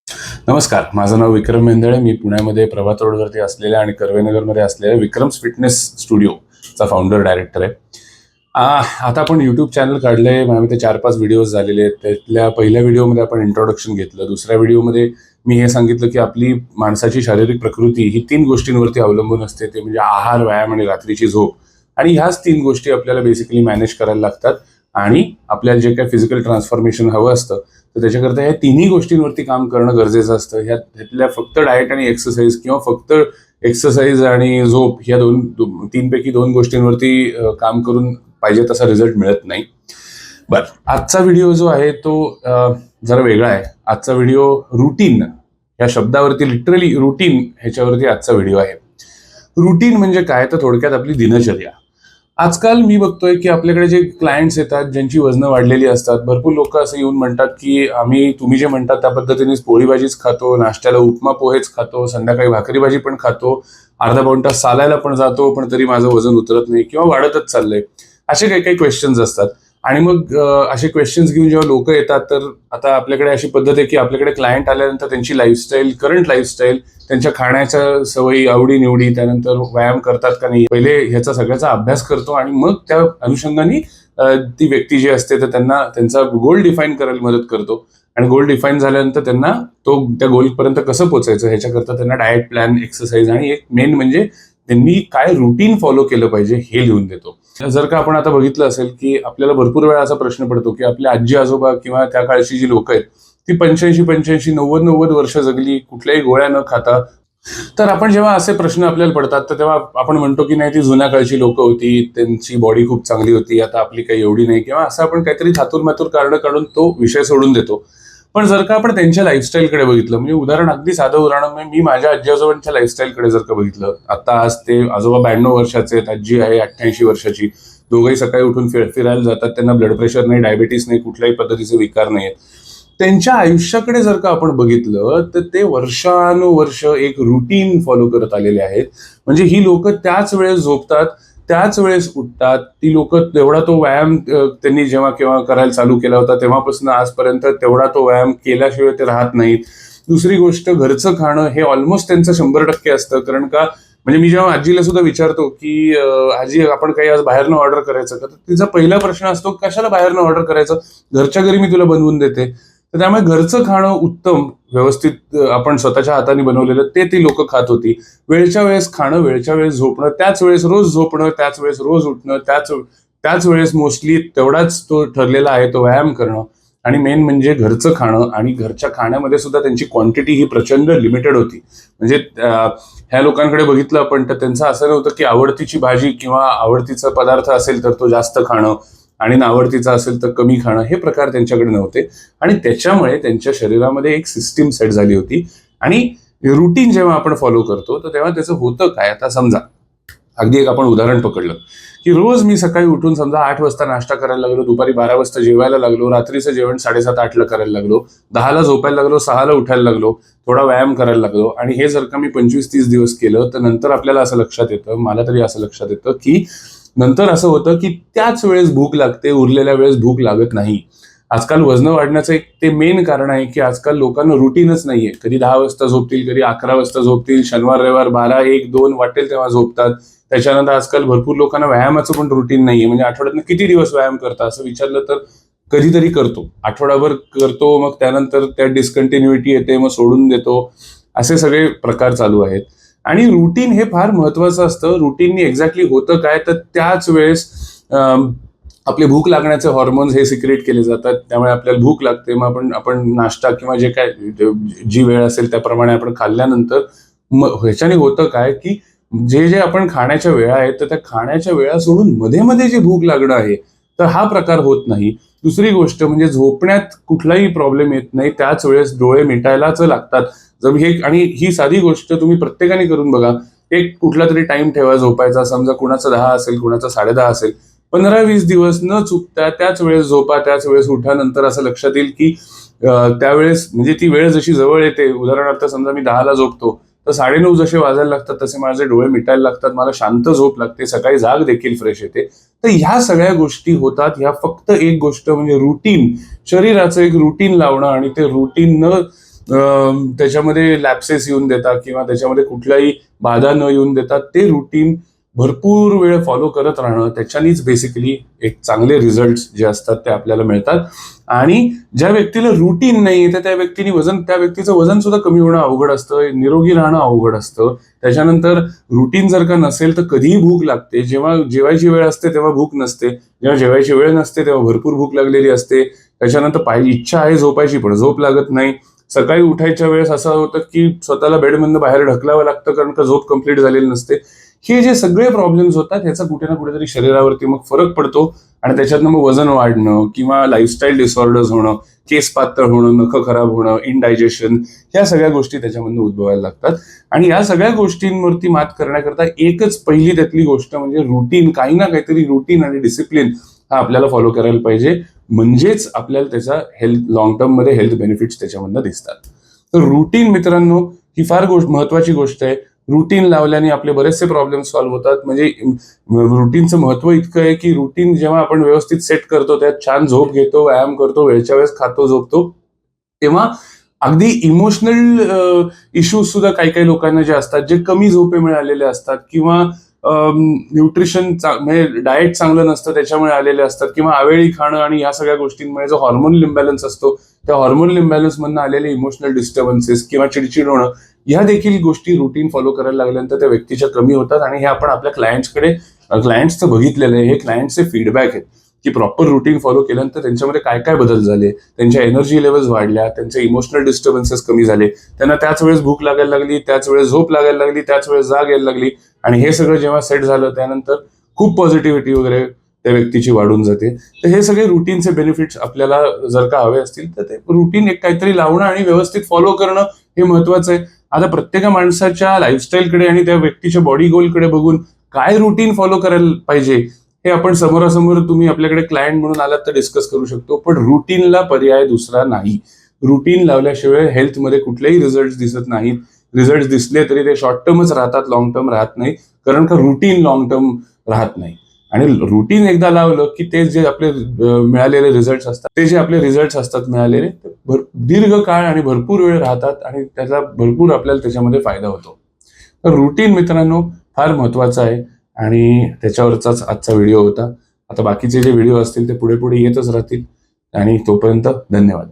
नमस्कार, माझं नाव विक्रम मेंदळे. मी पुण्यामध्ये प्रभात रोडवरती असलेल्या आणि कर्वेनगरमध्ये असलेल्या विक्रम्स फिटनेस स्टुडिओचा फाउंडर डायरेक्टर आहे. आता आपण यूट्यूब चॅनल काढलंय. माझ्यामध्ये 4-5 व्हिडिओज झालेले आहेत. त्यातल्या पहिल्या व्हिडिओमध्ये आपण इंट्रोडक्शन घेतलं. दुसऱ्या व्हिडिओमध्ये मी हे सांगितलं की आपली माणसाची शारीरिक प्रकृती ही 3 गोष्टींवरती अवलंबून असते. ते म्हणजे आहार, व्यायाम आणि रात्रीची झोप. आणि ह्याच 3 गोष्टी आपल्याला बेसिकली मॅनेज करायला लागतात. आणि आपल्याला जे काही फिजिकल ट्रान्सफॉर्मेशन हवं असतं तर त्याच्याकरता ह्या तिन्ही गोष्टींवरती काम करणं गरजेचं असतं. ह्यातल्या फक्त डाएट आणि एक्सरसाइज किंवा फक्त एक्सरसाइज आणि झोप ह्या 3 पैकी 2 गोष्टींवरती काम करून पाहिजे तसा रिझल्ट मिळत नाही. बरं, आजचा व्हिडिओ जो आहे तो जरा वेगळा आहे. आजचा व्हिडिओ रुटीन या शब्दावरती, लिटरली रुटीन ह्याच्यावरती आजचा व्हिडिओ आहे. रुटीन म्हणजे काय, तर थोडक्यात आपली दिनचर्या. आजकाल मी बघतोय की आपल्याकडे जे क्लायंट्स येतात ज्यांची वजनं वाढलेली असतात, भरपूर लोक असं येऊन म्हणतात की तुम्ही जे म्हणतात त्या पद्धतीनेच पोळी भाजीच खातो, नाश्त्याला उपमा पोहेच खातो, संध्याकाळी भाकरी भाजी पण खातो, अर्धा पाऊण तास चालायला पण जातो, पण तरी माझं वजन उतरत नाही किंवा वाढतच चाललंय. असे काही काही क्वेश्चन्स असतात. आणि मग असे क्वेश्चन्स घेऊन जेव्हा लोक येतात, तर आता आपल्याकडे अशी पद्धत आहे की आपल्याकडे क्लायंट आल्यानंतर त्यांची लाईफस्टाईल, करंट लाईफस्टाईल, त्यांच्या खाण्याच्या सवयी, आवडी-निवडी, त्यानंतर व्यायाम करतात का नाही, पहिले ह्याचा सगळ्याचा अभ्यास करतो आणि मग त्या अनुषंगाने ती व्यक्ती जी असते तर त्यांना त्यांचा गोल डिफाईन करायला मदत करतो. आणि गोल डिफाईन झाल्यानंतर त्यांना त्या गोलपर्यंत कसं पोहोचायचं ह्याच्याकरता त्यांना डाएट प्लॅन, एक्सरसाइज आणि एक मेन म्हणजे त्यांनी काय रुटीन फॉलो केलं पाहिजे हे लिहून देतो. जर का आपण आता बघितलं असेल की आपल्याला भरपूर वेळा असा प्रश्न पडतो की आपल्या आजी आजोबा किंवा त्या काळची जी लोक आहेत ती 85, 90 वर्ष जगली कुठल्याही गोळ्या न खाता. तर आपण जेव्हा असे प्रश्न आपल्याला पडतात तर तेव्हा आपण म्हणतो की नाही, ती जुन्या काळची लोक होती, त्यांची बॉडी खूप चांगली होती, आता आपली काही एवढी नाही, किंवा असं आपण काहीतरी थातूर मातूर कारण काढून तो विषय सोडून देतो. पण जर का आपण त्यांच्या लाईफस्टाईलकडे बघितलं, म्हणजे उदाहरण, अगदी साधं उदाहरण, म्हणजे मी माझ्या आजी आजोबांच्या लाईफस्टाईलकडे जर का बघितलं, आता आज ते आजोबा 92 वर्षाचे आहेत, आजी आहे 88 वर्षाची. दोघंही सकाळी उठून फिरायला जातात, त्यांना ब्लड प्रेशर नाही, डायबिटीस नाही, कुठल्याही पद्धतीचे विकार नाही आहेत. त्यांच्या आयुष्याकडे जर का आपण बघितलं तर ते वर्षानुवर्ष एक रुटीन फॉलो करत आलेले आहेत. म्हणजे ही लोक त्याच वेळेस झोपतात, त्याच वेळेस उठतात. ती लोक तेवढा तो व्यायाम त्यांनी जेव्हा केव्हा करायला चालू केला होता तेव्हापासून आजपर्यंत तेवढा तो व्यायाम केल्याशिवाय ते राहत नाहीत. दुसरी गोष्ट, घरचं खाणं हे ऑलमोस्ट त्यांचं 100% असतं. कारण का, म्हणजे मी जेव्हा आजीला सुद्धा विचारतो की आजी आपण काही आज बाहेरनं ऑर्डर करायचं का, तर तिचा पहिला प्रश्न असतो, कशाला बाहेरनं ऑर्डर करायचं, घरच्या घरी मी तुला बनवून देते. तर त्यामुळे घरचं खाणं उत्तम, व्यवस्थित आपण स्वतःच्या हाताने बनवलेलं ते ती लोक खात होती. वेळच्या वेळेस खाणं, वेळच्या वेळेस झोपणं, त्याच वेळेस रोज झोपणं, त्याच वेळेस रोज उठणं, त्याच वेळेस मोस्टली तेवढाच तो ठरलेला आहे तो व्यायाम करणं. आणि मेन म्हणजे घरचं खाणं. आणि घरच्या खाण्यामध्ये सुद्धा त्यांची क्वांटिटी ही प्रचंड लिमिटेड होती. म्हणजे ह्या लोकांकडे बघितलं आपण तर त्यांचं असं नव्हतं की आवडतीची भाजी किंवा आवडतीचा पदार्थ असेल तर तो जास्त खाणं आणि नावडतीचा असेल तर कमी खाणं, हे प्रकार त्यांच्याकडे नव्हते. आणि त्याच्यामुळे त्यांच्या शरीरामध्ये एक सिस्टीम सेट झाली होती. आणि रुटीन जेव्हा आपण फॉलो करतो तर तेव्हा त्याचं होतं काय, आता समजा अगदी एक आपण उदाहरण पकडलं की रोज मी सकाळी उठून समजा 8 वाजता नाश्ता करायला लागलो, दुपारी 12 वाजता जेवायला लागलो, रात्रीचं जेवण 7:30-8ला करायला लागलो, 10ला झोपायला लागलो, 6ला उठायला लागलो, थोडा व्यायाम करायला लागलो. आणि हे जर का मी 25-30 दिवस केलं तर नंतर आपल्याला असं लक्षात येतं, मला तरी असं लक्षात येतं की नंतर असं होतं की त्याच वेळेस भूक लागते, उरलेल्या वेळेस भूक लागत नाही. आजकाल वजन वाढण्याचं एक ते मेन कारण आहे की आजकाल लोकांना रुटीनच नाहीये. कधी 10 वाजता झोपतील, कधी 11 वाजता झोपतील, शनिवार रविवार 12, 1, 2 वाटेल तेव्हा झोपतात. त्याच्यानंतर आजकाल भरपूर लोकांना व्यायामाचं पण रुटीन नाहीये. म्हणजे आठवड्यातनं किती दिवस व्यायाम करता असं विचारलं तर कधीतरी करतो, आठवडाभर करतो, मग त्यानंतर त्यात डिस्कंटिन्युइटी येते, मग सोडून देतो. असे सगळे प्रकार चालू आहेत. आणि रुटीन हे फार महत्वाचं असतं. रुटीननी एक्झॅक्टली होतं काय, तर त्याच वेळेस आपले भूक लागण्याचे हॉर्मोन्स हे सिक्रेट केले जातात, त्यामुळे आपल्याला भूक लागते. मग आपण नाश्ता किंवा जे काय जी वेळ असेल त्याप्रमाणे आपण खाल्ल्यानंतर मग ह्याच्याने होतं काय की जे आपण खाण्याच्या वेळा आहेत तर त्या खाण्याच्या वेळा सोडून मध्ये मध्ये जे भूक लागणं आहे तर हा प्रकार होत नाही. दुसरी गोष्ट म्हणजे झोपण्यात कुठलाही प्रॉब्लेम येत नाही, त्याच वेळेस डोळे मिटायलाच लागतात. आणि ही साधी गोष्ट तुम्ही प्रत्येकाने करून बघा. एक कुठला तरी टाइम ठेवा झोपायचा, समजा कुणाचा 10 असेल, कुणाचा 10:30 असेल, 15-20 दिवस न चुकता त्याच वेळेस झोपा, त्याच वेळेस उठा. नंतर असं लक्षात येईल की त्यावेळेस म्हणजे ती वेळ जशी जवळ येते, उदाहरणार्थ समजा मी 10ला झोपतो तर 9:30 जसे वाजायला लागतात तसे माझे डोळे मिटायला लागतात, मला शांत झोप लागते, सकाळी जाग देखील फ्रेश येते. तर ह्या सगळ्या गोष्टी होतात. ह्या फक्त एक गोष्ट म्हणजे रुटीन, शरीराचं एक रुटीन लावणं आणि ते रुटीन न त्याच्यामध्ये लॅप्सेस येऊन देतात किंवा त्याच्यामध्ये कुठलाही बाधा न येऊन देतात ते रुटीन भरपूर वेळ फॉलो करत राहणं, त्याच्यानीच बेसिकली एक चांगले रिझल्ट जे असतात ते आपल्याला मिळतात. आणि ज्या व्यक्तीला रुटीन नाही तर त्या व्यक्तीचं वजन सुद्धा कमी होणं अवघड असतं, निरोगी राहणं अवघड असतं. त्याच्यानंतर रुटीन जर का नसेल तर कधीही भूक लागते, जेव्हा जेवायची वेळ असते तेव्हा भूक नसते, जेव्हा जेवायची वेळ नसते तेव्हा भरपूर भूक लागलेली असते. त्याच्यानंतर इच्छा आहे झोपायची पण झोप लागत नाही. सकाळी उठायच्या वेळेस असं होतं की स्वतःला बेडमधनं बाहेर ढकलावं लागतं कारण का झोप कंप्लीट झालेली नसते. हे जे सगळे प्रॉब्लेम्स होतात ह्याचा कुठे ना कुठेतरी शरीरावरती मग फरक पडतो आणि त्याच्यातनं मग वजन वाढणं किंवा लाईफस्टाईल डिसऑर्डर्स होणं, केस पातळ होणं, नखं खराब होणं, इनडायजेशन, ह्या सगळ्या गोष्टी त्याच्यामधनं उद्भवायला लागतात. आणि या सगळ्या गोष्टींवरती मात करण्याकरता एकच पहिली त्यातली गोष्ट म्हणजे रुटीन, काही ना काहीतरी रुटीन आणि डिसिप्लिन हा आपल्याला फॉलो करायला पाहिजे. म्हणजेच आपल्याला त्याचा लॉंग टर्म मध्ये हेल्थ बेनिफिट्स त्याच्यामधनं दिसतात. तर रुटीन मित्रांनो ही फार महत्वाची गोष्ट आहे. रुटीन लावल्याने आपले बरेचसे प्रॉब्लेम सॉल्व्ह होतात. म्हणजे रुटीनचं महत्व इतकं आहे की रुटीन जेव्हा आपण व्यवस्थित सेट करतो, त्यात छान झोप घेतो, व्यायाम करतो, वेळच्या वेळेस खातो झोपतो, तेव्हा अगदी इमोशनल इश्यूज सुद्धा काही काही लोकांना जे असतात, जे कमी झोपेमुळे आलेले असतात किंवा न्यूट्रिशन म्हणजे डाएट चांगलं नसतं त्याच्यामुळे आलेले असतात किंवा अवेळी खाणं आणि या सगळ्या गोष्टींमुळे जो हॉर्मोनल इम्बॅलन्स असतो त्या हॉर्मोनल इम्बॅलन्स मधून आलेले इमोशनल डिस्टर्बन्सेस किंवा चिडचिड होणं, ह्या देखील गोष्टी रुटीन फॉलो करायला लागल्यानंतर त्या व्यक्तीच्या कमी होतात. आणि हे आपण आपल्या क्लायंट्सचं बघितलेलं आहे. हे क्लायंट्सचे फीडबॅक आहेत की प्रॉपर रुटीन फॉलो केल्यानंतर त्यांच्यामध्ये काय काय बदल झाले, त्यांच्या एनर्जी लेवल्स वाढल्या, त्यांचे इमोशनल डिस्टर्बन्सेस कमी झाले, त्यांना त्याच वेळेस भूक लागायला लागली, त्याच वेळेस झोप लागायला लागली, त्याच वेळेस जाग यायला लागली. आणि हे सगळं जेव्हा सेट झालं त्यानंतर खूप पॉझिटिव्हिटी वगैरे त्या व्यक्तीची वाढून जाते. तर हे सगळे रुटीनचे बेनिफिट्स आपल्याला जर का हवे असतील तर ते रुटीन एक काहीतरी लावणं आणि व्यवस्थित फॉलो करणं हे महत्वाचं आहे. आता प्रत्येक माणसाच्या लाईफस्टाईलकडे आणि त्या व्यक्तीच्या बॉडी गोलकडे बघून काय रुटीन फॉलो करायला पाहिजे हे आपण समोरासमोर तुम्ही आपल्याकडे क्लायंट म्हणून आलात तर डिस्कस करू शकतो. पण रुटीनला पर्याय दुसरा नाही. रुटीन लावल्याशिवाय हेल्थमध्ये कुठलेही रिझल्ट दिसत नाहीत. रिझल्ट दिसले तरी ते शॉर्ट टर्मच राहतात, लॉंग टर्म राहत नाही. कारण का रुटीन लॉंग टर्म राहत नाही. आणि रुटीन एकदा लावलं की ते जे आपले मिळालेले रिझल्ट असतात, ते जे आपले रिझल्ट असतात मिळालेले दीर्घ काळ आणि भरपूर वेळ राहतात आणि त्याचा भरपूर आपल्याला त्याच्यामध्ये फायदा होतो. तर रुटीन मित्रांनो फार महत्वाचं आहे आणि त्याच्यावरचाच आजचा व्हिडिओ होता. आता बाकीचे जे व्हिडिओ असतील ते पुढे पुढे येतच राहतील आणि तोपर्यंत धन्यवाद.